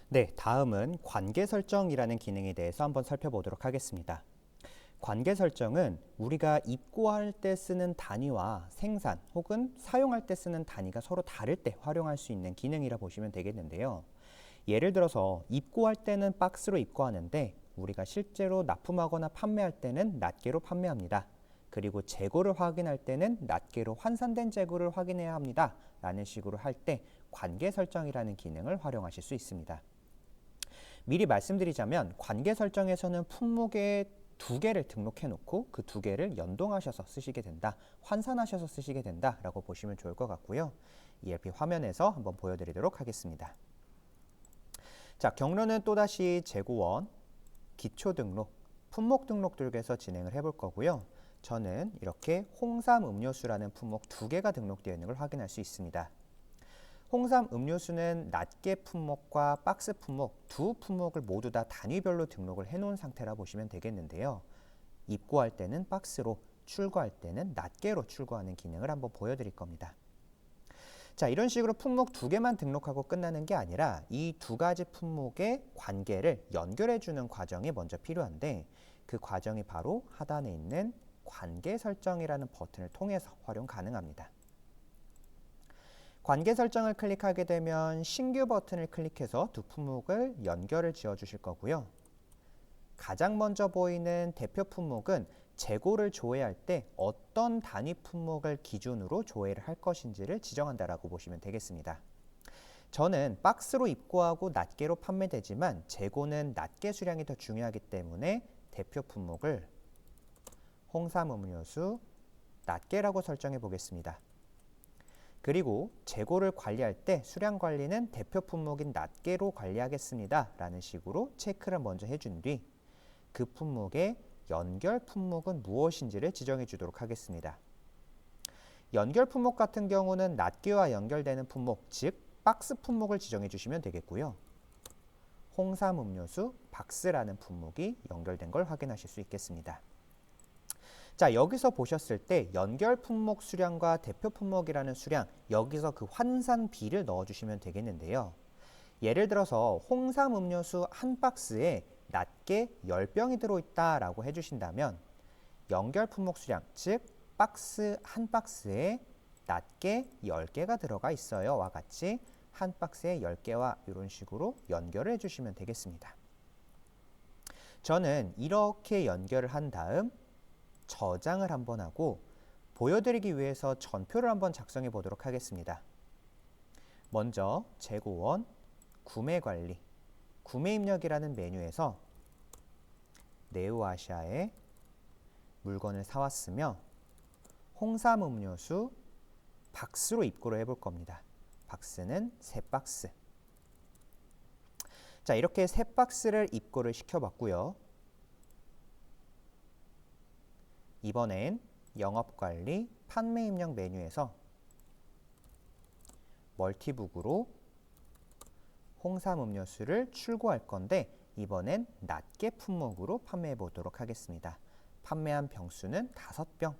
네, 다음은 관계 설정이라는 기능에 대해서 한번 살펴보도록 하겠습니다. 관계 설정은 우리가 입고할 때 쓰는 단위와 생산 혹은 사용할 때 쓰는 단위가 서로 다를 때 활용할 수 있는 기능이라 보시면 되겠는데요. 예를 들어서 입고할 때는 박스로 입고하는데 우리가 실제로 납품하거나 판매할 때는 낱개로 판매합니다. 그리고 재고를 확인할 때는 낱개로 환산된 재고를 확인해야 합니다. 라는 식으로 할 때 관계 설정이라는 기능을 활용하실 수 있습니다. 미리 말씀드리자면 관계 설정에서는 품목에 두 개를 등록해 놓고 그 두 개를 연동하셔서 쓰시게 된다, 환산하셔서 쓰시게 된다라고 보시면 좋을 것 같고요. ERP 화면에서 한번 보여드리도록 하겠습니다. 자, 경로는 또다시 재고원, 기초 등록, 품목 등록들에서 진행을 해볼 거고요. 저는 이렇게 홍삼 음료수라는 품목 두 개가 등록되어 있는 걸 확인할 수 있습니다. 홍삼 음료수는 낱개 품목과 박스 품목 두 품목을 모두 다 단위별로 등록을 해놓은 상태라 보시면 되겠는데요. 입고할 때는 박스로, 출고할 때는 낱개로 출고하는 기능을 한번 보여드릴 겁니다. 자, 이런 식으로 품목 두 개만 등록하고 끝나는 게 아니라 이 두 가지 품목의 관계를 연결해주는 과정이 먼저 필요한데 그 과정이 바로 하단에 있는 관계 설정이라는 버튼을 통해서 활용 가능합니다. 관계 설정을 클릭하게 되면 신규 버튼을 클릭해서 두 품목을 연결을 지어 주실 거고요. 가장 먼저 보이는 대표 품목은 재고를 조회할 때 어떤 단위 품목을 기준으로 조회를 할 것인지를 지정한다라고 보시면 되겠습니다. 저는 박스로 입고하고 낱개로 판매되지만 재고는 낱개 수량이 더 중요하기 때문에 대표 품목을 홍삼 음료수 낱개라고 설정해 보겠습니다. 그리고 재고를 관리할 때 수량 관리는 대표 품목인 낱개로 관리하겠습니다. 라는 식으로 체크를 먼저 해준 뒤 그 품목의 연결 품목은 무엇인지를 지정해 주도록 하겠습니다. 연결 품목 같은 경우는 낱개와 연결되는 품목, 즉 박스 품목을 지정해 주시면 되겠고요. 홍삼 음료수 박스라는 품목이 연결된 걸 확인하실 수 있겠습니다. 자, 여기서 보셨을 때 연결 품목 수량과 대표 품목이라는 수량, 여기서 그 환산비를 넣어주시면 되겠는데요. 예를 들어서 홍삼 음료수 한 박스에 낱개 10병이 들어있다라고 해주신다면 연결 품목 수량, 즉 박스 한 박스에 낱개 10개가 들어가 있어요. 와 같이 한 박스에 10개와 이런 식으로 연결을 해주시면 되겠습니다. 저는 이렇게 연결을 한 다음 저장을 한번 하고 보여드리기 위해서 전표를 한번 작성해 보도록 하겠습니다. 먼저 재고원, 구매관리, 구매입력이라는 메뉴에서 네오아시아에 물건을 사왔으며 홍삼 음료수 박스로 입고를 해볼 겁니다. 박스는 3박스. 자, 이렇게 3박스를 입고를 시켜봤고요. 이번엔 영업관리, 판매입력 메뉴에서 멀티북으로 홍삼 음료수를 출고할 건데 이번엔 낱개 품목으로 판매해 보도록 하겠습니다. 판매한 병수는 5병.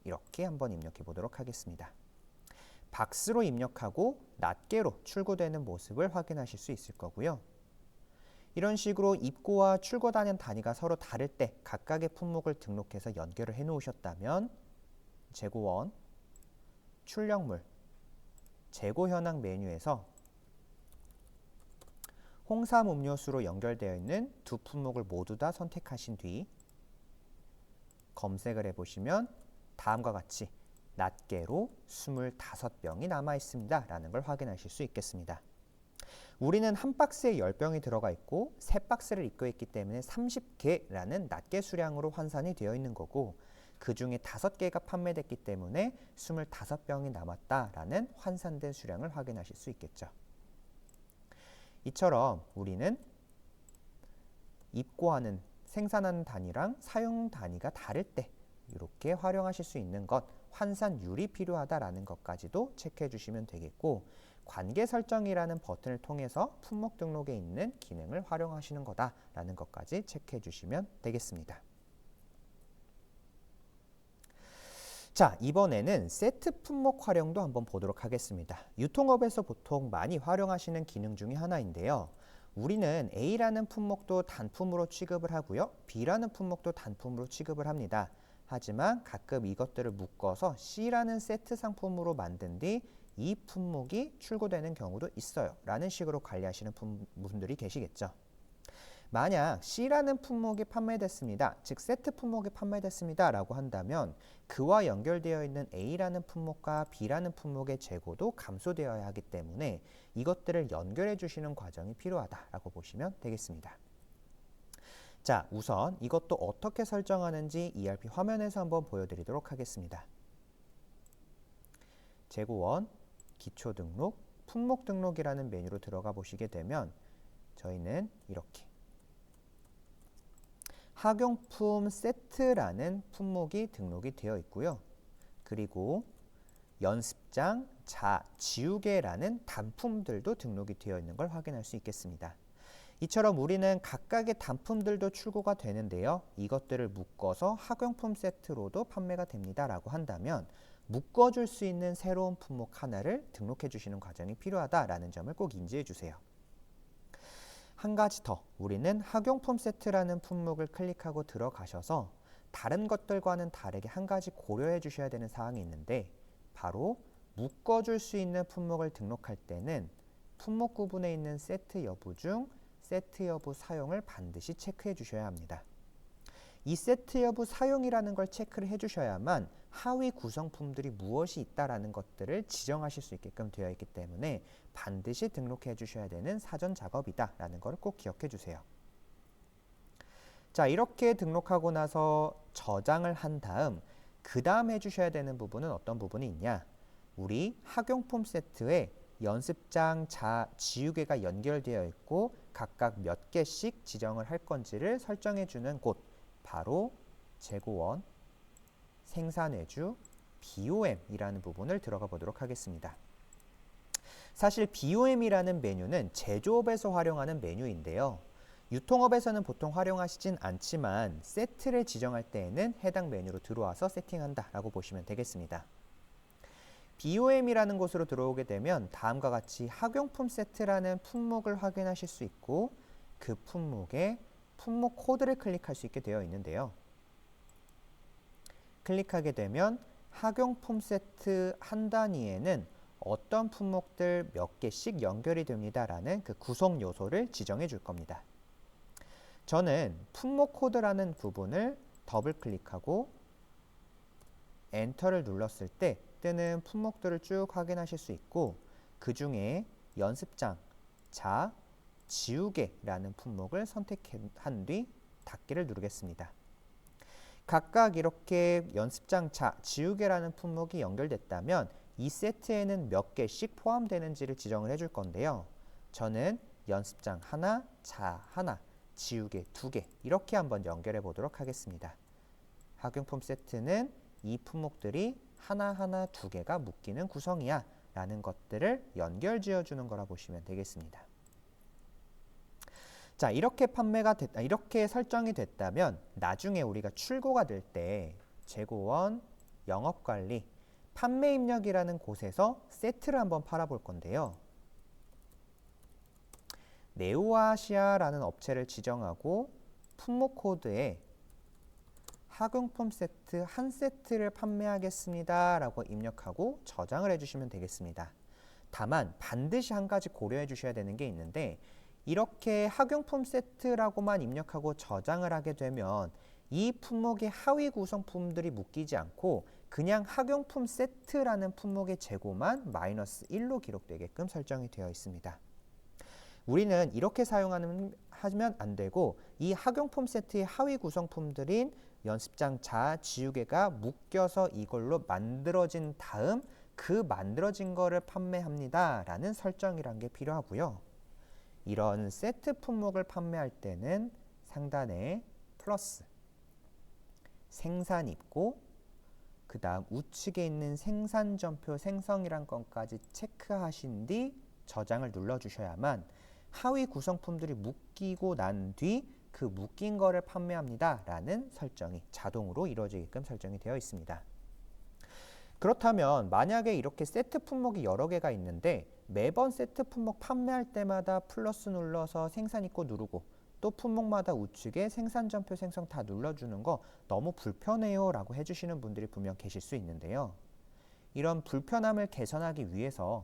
이렇게 한번 입력해 보도록 하겠습니다. 박스로 입력하고 낱개로 출고되는 모습을 확인하실 수 있을 거고요. 이런 식으로 입고와 출고하는 단위가 서로 다를 때 각각의 품목을 등록해서 연결을 해 놓으셨다면 재고원, 출력물, 재고 현황 메뉴에서 홍삼 음료수로 연결되어 있는 두 품목을 모두 다 선택하신 뒤 검색을 해보시면 다음과 같이 낱개로 25병이 남아 있습니다. 라는 걸 확인하실 수 있겠습니다. 우리는 한 박스에 10병이 들어가 있고 3박스를 입고 있기 때문에 30개라는 낱개 수량으로 환산이 되어 있는 거고 그 중에 5개가 판매됐기 때문에 25병이 남았다라는 환산된 수량을 확인하실 수 있겠죠. 이처럼 우리는 입고하는 생산하는 단위랑 사용 단위가 다를 때 이렇게 활용하실 수 있는 것, 환산율이 필요하다라는 것까지도 체크해 주시면 되겠고 관계 설정이라는 버튼을 통해서 품목 등록에 있는 기능을 활용하시는 거다라는 것까지 체크해 주시면 되겠습니다. 자, 이번에는 세트 품목 활용도 한번 보도록 하겠습니다. 유통업에서 보통 많이 활용하시는 기능 중에 하나인데요. 우리는 A라는 품목도 단품으로 취급을 하고요. B라는 품목도 단품으로 취급을 합니다. 하지만 가끔 이것들을 묶어서 C라는 세트 상품으로 만든 뒤 이 품목이 출고되는 경우도 있어요. 라는 식으로 관리하시는 분들이 계시겠죠. 만약 C라는 품목이 판매됐습니다. 즉 세트 품목이 판매됐습니다. 라고 한다면 그와 연결되어 있는 A라는 품목과 B라는 품목의 재고도 감소되어야 하기 때문에 이것들을 연결해 주시는 과정이 필요하다라고 보시면 되겠습니다. 자, 우선 이것도 어떻게 설정하는지 ERP 화면에서 한번 보여드리도록 하겠습니다. 재고원, 기초 등록, 품목 등록이라는 메뉴로 들어가 보시게 되면 저희는 이렇게 학용품 세트라는 품목이 등록이 되어 있고요. 그리고 연습장, 지우개라는 단품들도 등록이 되어 있는 걸 확인할 수 있겠습니다. 이처럼 우리는 각각의 단품들도 출고가 되는데요. 이것들을 묶어서 학용품 세트로도 판매가 됩니다. 라고 한다면 묶어줄 수 있는 새로운 품목 하나를 등록해 주시는 과정이 필요하다라는 점을 꼭 인지해 주세요. 한 가지 더, 우리는 학용품 세트라는 품목을 클릭하고 들어가셔서 다른 것들과는 다르게 한 가지 고려해 주셔야 되는 사항이 있는데 바로 묶어줄 수 있는 품목을 등록할 때는 품목 구분에 있는 세트 여부 중 세트 여부 사용을 반드시 체크해 주셔야 합니다. 이 세트 여부 사용이라는 걸 체크를 해주셔야만 하위 구성품들이 무엇이 있다라는 것들을 지정하실 수 있게끔 되어 있기 때문에 반드시 등록해 주셔야 되는 사전 작업이다라는 걸 꼭 기억해 주세요. 자, 이렇게 등록하고 나서 저장을 한 다음 그 다음 해주셔야 되는 부분은 어떤 부분이 있냐? 우리 학용품 세트에 연습장, 지우개가 연결되어 있고 각각 몇 개씩 지정을 할 건지를 설정해 주는 곳, 바로 재고원, 생산외주, BOM이라는 부분을 들어가 보도록 하겠습니다. 사실 BOM이라는 메뉴는 제조업에서 활용하는 메뉴인데요. 유통업에서는 보통 활용하시진 않지만 세트를 지정할 때에는 해당 메뉴로 들어와서 세팅한다 라고 보시면 되겠습니다. BOM이라는 곳으로 들어오게 되면 다음과 같이 학용품 세트라는 품목을 확인하실 수 있고 그 품목에 품목 코드를 클릭할 수 있게 되어 있는데요. 클릭하게 되면 학용품 세트 한 단위에는 어떤 품목들 몇 개씩 연결이 됩니다라는 그 구성 요소를 지정해 줄 겁니다. 저는 품목 코드라는 부분을 더블 클릭하고 엔터를 눌렀을 때 뜨는 품목들을 쭉 확인하실 수 있고 그 중에 연습장, 지우개라는 품목을 선택한 뒤 닫기를 누르겠습니다. 각각 이렇게 연습장, 지우개라는 품목이 연결됐다면 이 세트에는 몇 개씩 포함되는지를 지정을 해줄 건데요. 저는 연습장 하나, 하나, 지우개 2개 이렇게 한번 연결해 보도록 하겠습니다. 학용품 세트는 이 품목들이 하나하나 2개가 묶이는 구성이야 라는 것들을 연결 지어주는 거라 보시면 되겠습니다. 자, 이렇게 이렇게 설정이 됐다면 나중에 우리가 출고가 될 때 재고원, 영업관리, 판매 입력이라는 곳에서 세트를 한번 팔아볼 건데요. 네오아시아라는 업체를 지정하고 품목 코드에 학용품 세트 한 세트를 판매하겠습니다 라고 입력하고 저장을 해주시면 되겠습니다. 다만 반드시 한 가지 고려해 주셔야 되는 게 있는데 이렇게 학용품 세트라고만 입력하고 저장을 하게 되면 이 품목의 하위 구성품들이 묶이지 않고 그냥 학용품 세트라는 품목의 재고만 -1로 기록되게끔 설정이 되어 있습니다. 우리는 이렇게 하면 안 되고 이 학용품 세트의 하위 구성품들인 연습장, 지우개가 묶여서 이걸로 만들어진 다음 그 만들어진 거를 판매합니다 라는 설정이란 게 필요하고요. 이런 세트 품목을 판매할 때는 상단에 플러스, 생산 있고 그 다음 우측에 있는 생산전표 생성이란 건까지 체크하신 뒤 저장을 눌러주셔야만 하위 구성품들이 묶이고 난 뒤 그 묶인 거를 판매합니다 라는 설정이 자동으로 이루어지게끔 설정이 되어 있습니다. 그렇다면 만약에 이렇게 세트 품목이 여러 개가 있는데 매번 세트 품목 판매할 때마다 플러스 눌러서 생산 입고 누르고 또 품목마다 우측에 생산 전표 생성 다 눌러주는 거 너무 불편해요 라고 해주시는 분들이 분명 계실 수 있는데요. 이런 불편함을 개선하기 위해서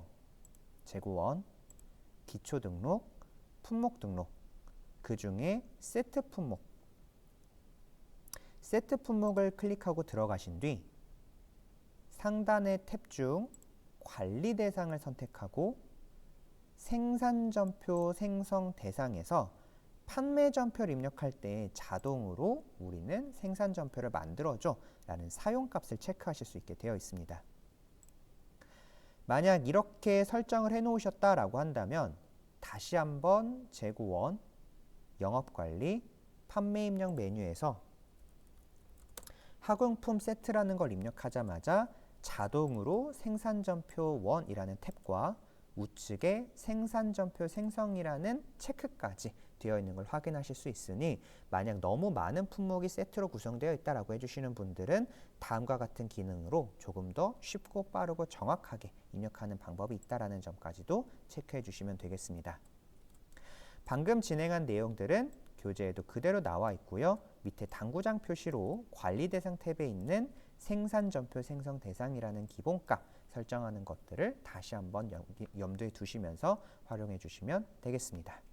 재고원, 기초 등록, 품목 등록, 그 중에 세트 품목을 클릭하고 들어가신 뒤 상단의 탭 중 관리 대상을 선택하고 생산 전표 생성 대상에서 판매 전표를 입력할 때 자동으로 우리는 생산 전표를 만들어줘 라는 사용값을 체크하실 수 있게 되어 있습니다. 만약 이렇게 설정을 해 놓으셨다라고 한다면 다시 한번 재고원, 영업관리, 판매 입력 메뉴에서 학용품 세트라는 걸 입력하자마자 자동으로 생산전표 1이라는 탭과 우측에 생산전표 생성이라는 체크까지 되어 있는 걸 확인하실 수 있으니 만약 너무 많은 품목이 세트로 구성되어 있다라고 해주시는 분들은 다음과 같은 기능으로 조금 더 쉽고 빠르고 정확하게 입력하는 방법이 있다라는 점까지도 체크해 주시면 되겠습니다. 방금 진행한 내용들은 교재에도 그대로 나와 있고요. 밑에 당구장 표시로 관리 대상 탭에 있는 생산 전표 생성 대상이라는 기본값 설정하는 것들을 다시 한번 염두에 두시면서 활용해 주시면 되겠습니다.